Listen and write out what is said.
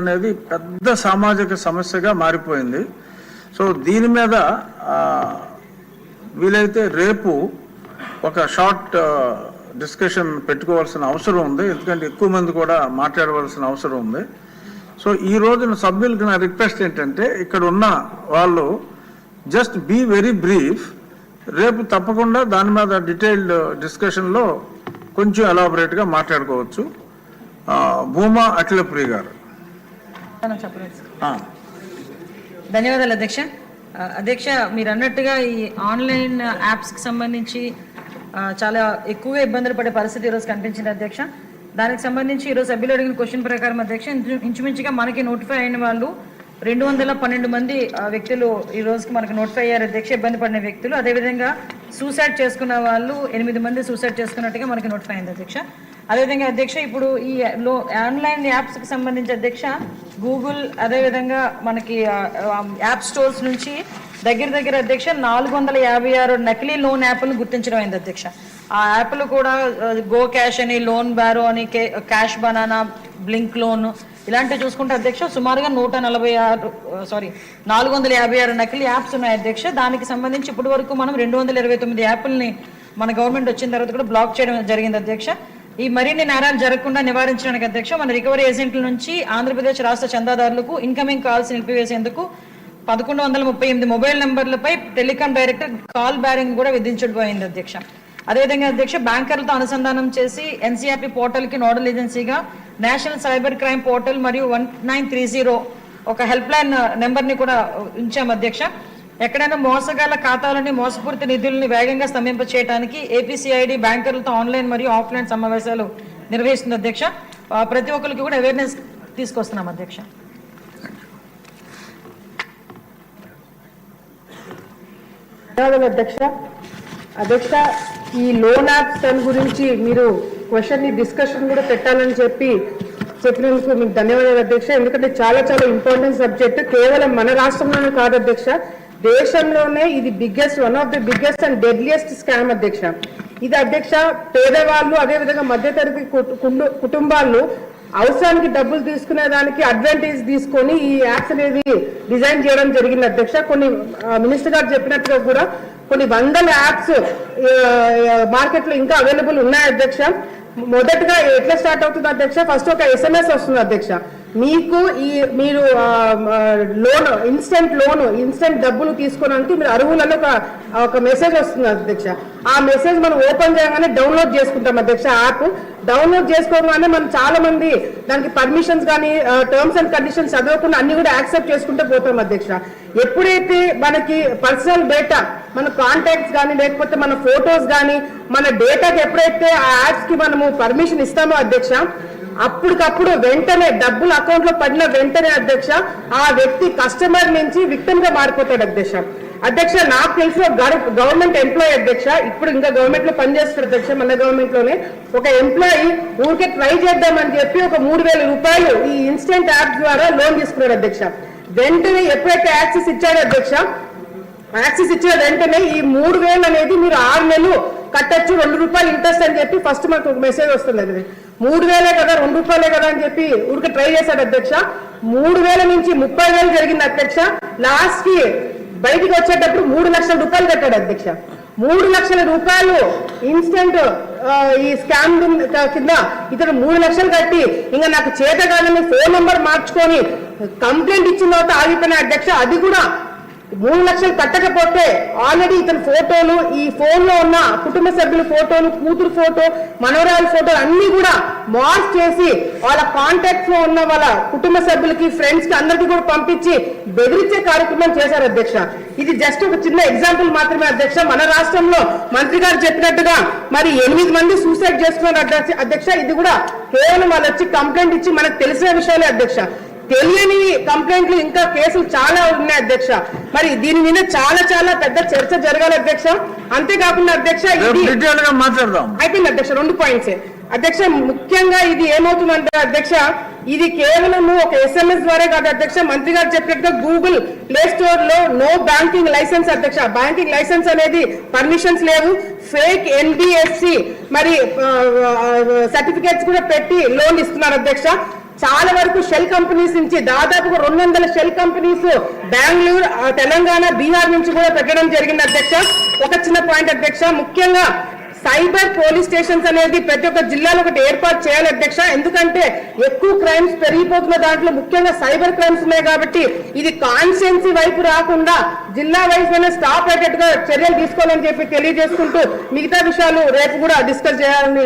అనేది పెద్ద సామాజిక సమస్యగా మారిపోయింది. సో దీని మీద వీలైతే రేపు ఒక షార్ట్ డిస్కషన్ పెట్టుకోవాల్సిన అవసరం ఉంది, ఎందుకంటే ఎక్కువ మంది కూడా మాట్లాడవలసిన అవసరం ఉంది. సో ఈ రోజున సభ్యులకి నా రిక్వెస్ట్ ఏంటంటే, ఇక్కడ ఉన్న వాళ్ళు జస్ట్ బీ వెరీ బ్రీఫ్. రేపు తప్పకుండా దాని మీద డీటెయిల్డ్ డిస్కషన్లో కొంచెం ఎలాబొరేట్గా మాట్లాడుకోవచ్చు. భూమా అఖిలప్రియ గారు. ధన్యవాదాలు అధ్యక్ష. అధ్యక్ష, మీరు అన్నట్టుగా ఈ ఆన్లైన్ యాప్స్కి సంబంధించి చాలా ఎక్కువగా ఇబ్బందులు పడే పరిస్థితి ఈరోజు కనిపించింది అధ్యక్ష. దానికి సంబంధించి ఈరోజు సభ్యులు అడిగిన క్వశ్చన్ ప్రకారం అధ్యక్ష, ఇంచుమించుగా మనకి నోటిఫై అయిన వాళ్ళు 212 మంది వ్యక్తులు ఈ రోజుకి మనకు నోటిఫై అయ్యారు అధ్యక్ష, ఇబ్బంది పడిన వ్యక్తులు. అదేవిధంగా సూసైడ్ చేసుకున్న వాళ్ళు 8 మంది సూసైడ్ చేసుకున్నట్టుగా మనకి నోటిఫై అయింది అధ్యక్ష. అదేవిధంగా అధ్యక్ష, ఇప్పుడు ఈ ఆన్లైన్ యాప్స్కి సంబంధించి అధ్యక్ష, గూగుల్ అదేవిధంగా మనకి యాప్ స్టోర్స్ నుంచి దగ్గర అధ్యక్ష 456 నకిలీ లోన్ యాప్లను గుర్తించడం అయింది అధ్యక్ష. ఆ యాప్లు కూడా గో క్యాష్ అని, లోన్ బ్యారో అని, క్యాష్ బనానా, బ్లింక్ లోన్ ఇలాంటివి చూసుకుంటే అధ్యక్ష సుమారుగా 456 నకిలీ యాప్స్ ఉన్నాయి అధ్యక్ష. దానికి సంబంధించి ఇప్పటి వరకు మనం 229 యాప్లని మన గవర్నమెంట్ వచ్చిన తర్వాత కూడా బ్లాక్ చేయడం జరిగింది అధ్యక్ష. ఈ మరిన్ని నేరాలు జరగకుండా నివారించడానికి అధ్యక్ష, మన రికవరీ ఏజెంట్ల నుంచి ఆంధ్రప్రదేశ్ రాష్ట్ర చందాదారులకు ఇన్కమింగ్ కాల్స్ నిలిపివేసేందుకు 1138 మొబైల్ నెంబర్లపై టెలికాం డైరెక్టర్ కాల్ బ్యారింగ్ కూడా విధించబోయింది అధ్యక్ష. అదేవిధంగా అధ్యక్ష, బ్యాంకర్లతో అనుసంధానం చేసి ఎన్సీఆర్పీ పోర్టల్కి నోడల్ ఏజెన్సీగా నేషనల్ సైబర్ క్రైమ్ పోర్టల్ మరియు 1930 ఒక హెల్ప్ లైన్ నెంబర్ని కూడా ఉంచాం అధ్యక్ష. ఎక్కడైనా మోసగాళ్ల ఖాతాలని, మోసపూరిత నిధులని వేగంగా స్తంభింప చేయడానికి ఏపీసీఐడి బ్యాంకర్లతో ఆన్లైన్ మరియు ఆఫ్లైన్ సమావేశాలు నిర్వహిస్తుంది అధ్యక్ష. ప్రతి ఒక్కరికి కూడా అవేర్నెస్ తీసుకొస్తున్నాం అధ్యక్ష. అధ్యక్ష, ఈ లోన్ యాప్స్ దాని గురించి మీరు క్వశ్చన్ డిస్కషన్ కూడా పెట్టాలని చెప్పినందుకు మీకు ధన్యవాదాలు అధ్యక్ష. ఎందుకంటే చాలా ఇంపార్టెంట్ సబ్జెక్ట్. కేవలం మన రాష్ట్రంలోనే కాదు అధ్యక్ష, దేశంలోనే ఇది one of the biggest and deadliest scam అధ్యక్ష. ఇది అధ్యక్ష పేదవాళ్ళు, అదేవిధంగా మధ్యతరగతి కుటుంబాలు అవసరానికి డబ్బులు తీసుకునే దానికి అడ్వాంటేజ్ తీసుకొని ఈ యాప్స్ అనేది డిజైన్ చేయడం జరిగింది అధ్యక్ష. కొన్ని మినిస్టర్ గారు చెప్పినట్టుగా కూడా కొన్ని వందల యాప్స్ మార్కెట్లో ఇంకా అవైలబుల్ ఉన్నాయి అధ్యక్ష. మొదటగా ఎట్లా స్టార్ట్ అవుతుంది అధ్యక్ష, ఫస్ట్ ఒక SMS వస్తుంది అధ్యక్ష. మీరు లోన్ ఇన్స్టెంట్ డబ్బులు తీసుకోవడానికి మీరు అర్హులని ఒక మెసేజ్ వస్తుంది అధ్యక్ష. ఆ మెసేజ్ మనం ఓపెన్ చేయగానే డౌన్లోడ్ చేసుకుంటాం అధ్యక్ష. యాప్ డౌన్లోడ్ చేసుకోగానే మనం చాలా మంది దానికి పర్మిషన్స్ కానీ టర్మ్స్ అండ్ కండిషన్స్ చదవకుండా అన్ని కూడా యాక్సెప్ట్ చేసుకుంటూ పోతాం అధ్యక్ష. ఎప్పుడైతే మనకి పర్సనల్ డేటా, మన కాంటాక్ట్స్ కానీ లేకపోతే మన ఫొటోస్ కానీ మన డేటాకి ఎప్పుడైతే ఆ యాప్స్ కి మనము పర్మిషన్ ఇస్తామో అధ్యక్ష, అప్పటికప్పుడు వెంటనే డబ్బులు అకౌంట్ లో పడిన వెంటనే అధ్యక్ష ఆ వ్యక్తి కస్టమర్ నుంచి విక్టిమ్ గా మారిపోతాడు అధ్యక్ష. నాకు తెలిసిన గవర్నమెంట్ ఎంప్లాయీ అధ్యక్ష, ఇప్పుడు ఇంకా గవర్నమెంట్ లో పనిచేస్తారు అధ్యక్ష. మన గవర్నమెంట్ లోనే ఒక ఎంప్లాయీ ఊరికే ట్రై చేద్దామని చెప్పి ఒక 3,000 రూపాయలు ఈ ఇన్స్టెంట్ యాప్ ద్వారా లోన్ తీసుకున్నాడు అధ్యక్ష. వెంటనే ఎప్పుడైతే యాక్సెస్ ఇచ్చాడో అధ్యక్ష, యాక్సెస్ ఇచ్చిన వెంటనే ఈ 3,000 అనేది మీరు 6 నెలలు కట్టచ్చు, 2 రూపాయలు ఇంట్రెస్ట్ అని చెప్పి ఫస్ట్ మనకు ఒక మెసేజ్ వస్తుంది. అది 3,000 కదా, 2 రూపాయలే కదా అని చెప్పి ఊరికి ట్రై చేశాడు అధ్యక్ష. 3,000 నుంచి 30,000 జరిగింది అధ్యక్ష. లాస్ట్ కి బయటికి వచ్చేటప్పుడు 3 లక్షల రూపాయలు కట్టాడు అధ్యక్ష. 3 లక్షల రూపాయలు ఇన్స్టెంట్ ఈ స్కామ్ కింద ఇతను 3 లక్షలు కట్టి ఇంకా నాకు చేత కాదని ఫోన్ నెంబర్ మార్చుకొని కంప్లైంట్ ఇచ్చిన తర్వాత ఆగిపోయిన అధ్యక్ష. అది కూడా 3 లక్షలు కట్టకపోతే ఆల్రెడీ ఇతని ఫోటోలు, ఈ ఫోన్ లో ఉన్న కుటుంబ సభ్యుల ఫోటోలు, కూతురు ఫోటో, మనవరాల ఫోటోలు అన్ని కూడా మార్క్ చేసి వాళ్ళ కాంటాక్ట్స్ లో ఉన్న వాళ్ళ కుటుంబ సభ్యులకి, ఫ్రెండ్స్ కి అందరికీ కూడా పంపించి బెదిరించే కార్యక్రమం చేశారు అధ్యక్ష. ఇది జస్ట్ ఒక చిన్న ఎగ్జాంపుల్ మాత్రమే అధ్యక్ష. మన రాష్ట్రంలో మంత్రి గారు చెప్పినట్టుగా మరి 8 మంది సూసైడ్ చేసుకున్నారు అధ్యక్ష. ఇది కూడా కేవలం వాళ్ళు వచ్చి కంప్లైంట్ ఇచ్చి మనకు తెలిసిన విషయాలే అధ్యక్ష. తెలియని కంప్లైంట్లు ఇంకా కేసులు చాలా ఉన్నాయి అధ్యక్ష. మరి దీని మీద చాలా పెద్ద చర్చ జరగాలి అధ్యక్ష. అంతేకాకుండా అధ్యక్ష అయిపోయింది అధ్యక్ష. 2 పాయింట్స్ అధ్యక్ష. ముఖ్యంగా ఇది ఏమవుతుందంటే అధ్యక్ష, ఇది కేవలం ఒక SMS ద్వారా కాదు అధ్యక్ష. మంత్రి గారు చెప్పినట్టుగా గూగుల్ ప్లే స్టోర్ లో నో బ్యాంకింగ్ లైసెన్స్ అధ్యక్ష. బ్యాంకింగ్ లైసెన్స్ అనేది పర్మిషన్స్ లేవు. ఫేక్ NBFC మరి సర్టిఫికేట్స్ కూడా పెట్టి లోన్ ఇస్తున్నారు అధ్యక్ష. చాలా వరకు షెల్ కంపెనీస్ నుంచి దాదాపుగా 200 షెల్ కంపెనీస్ బెంగళూరు, తెలంగాణ, బీహార్ నుంచి కూడా పెట్టడం జరిగింది అధ్యక్ష. ఒక చిన్న పాయింట్ అధ్యక్ష, ముఖ్యంగా సైబర్ పోలీస్ స్టేషన్స్ అనేది ప్రతి ఒక్క జిల్లాలో ఒకటి ఏర్పాటు చేయాలి అధ్యక్ష. ఎందుకంటే ఎక్కువ క్రైమ్స్ పెరిగిపోతున్న దాంట్లో ముఖ్యంగా సైబర్ క్రైమ్స్ ఉన్నాయి కాబట్టి ఇది కాన్స్టిట్యున్సీ వైపు రాకుండా జిల్లా వైజ్ అనే స్టాప్ అయ్యేట్టుగా చర్యలు తీసుకోవాలని చెప్పి తెలియజేసుకుంటూ మిగతా విషయాలు రేపు కూడా డిస్కస్ చేయాలని